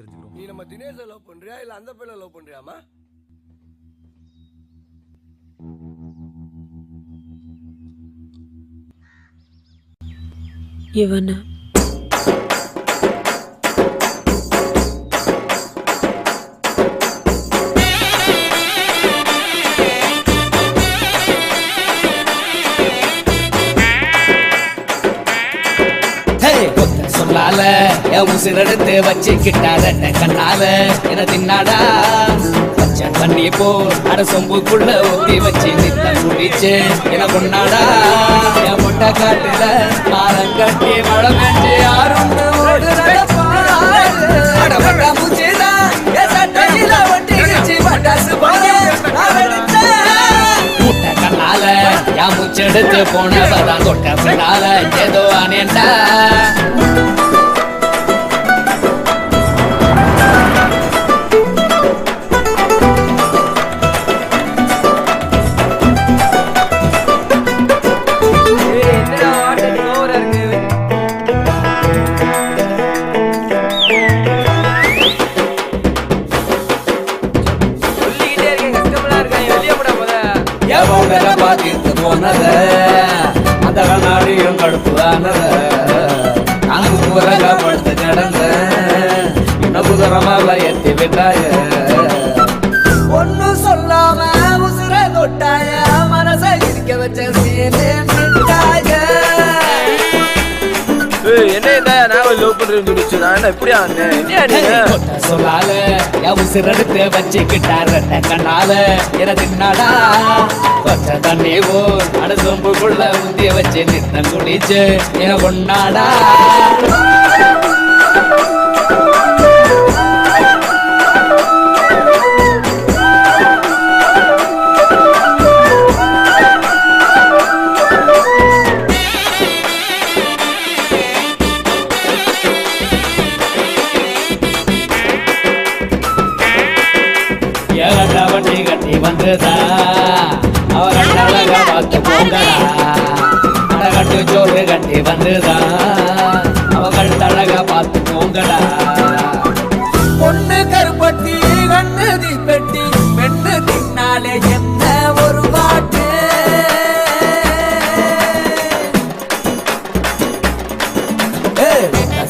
தெரிஞ்சுக்கிறோம். நீ நம்ம தினேஷை லவ் பண்றியா இல்ல அந்த பையனை லவ் பண்றியாமா? இவன சொல்லால என் உசிரெடுத்து வச்சுக்கிட்டாத கண்ணால என தின்னாடா பச்சை தண்ணி போல் அட சொம்புக்குள்ள ஊத்தி வச்சு நித்த குடிச்சு என கொண்டாடா என் முட்டை காட்டுல மாறம் கட்டி மழை பெஞ்சு யாரும் கண்ணால என் முச்செடுத்து போனவதான் தொட்ட பின்னால ஏதோ அனேண்டா பாத்திட்டு போனத அந்த கண்ணாடியும் கடுப்புதானத நாங்க ஊரக படுத்து கிடந்த இன்னும் குதிரமால எத்தி விட்டாய ஒன்னும் சொல்லாம உசுர தொட்டாய மனச இருக்க வச்ச சீனே விட்டாய. சொல்லால உசிரெடுத்து வச்சுக்கிட்டாரு கண்ணால என தின்னாடா பச்சை தண்ணி போல் அட சொம்புக்குள்ள ஊத்திய வச்சு நித்தம் குடிச்சு என கொண்டாடா வண்டி கட்டி வந்துதா அவர் அழகா பார்த்து போங்கடா அடகட்டு சோறு கட்டி வந்துதா அவங்கள் அழகா பார்த்து போங்கடா பொண்ணு கருப்பட்டி கண்ணு தீப்பெட்டி பெண்ணு தின்னாலே என்ன ஒரு பாட்டு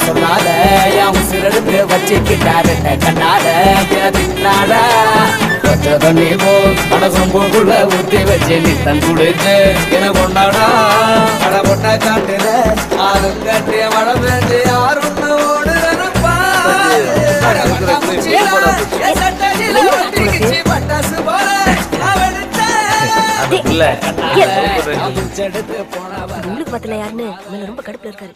சொன்னால என் உசிரெடுத்து வச்சுக்கிட்டாரு கண்ணால தின்னாட தண்ணி போ மனசம்புக்குள்ள ஊத்தி வச்சு நித்தம் குடிச்சு என கொண்டாடா அட பொட்ட காட்டுல ஆளும் கட்டி மழை பெஞ்சு யாரும் பட்டாசு போல உங்களுக்கு பத்தல யாருன்னு ரொம்ப கடுப்புல இருக்காரு.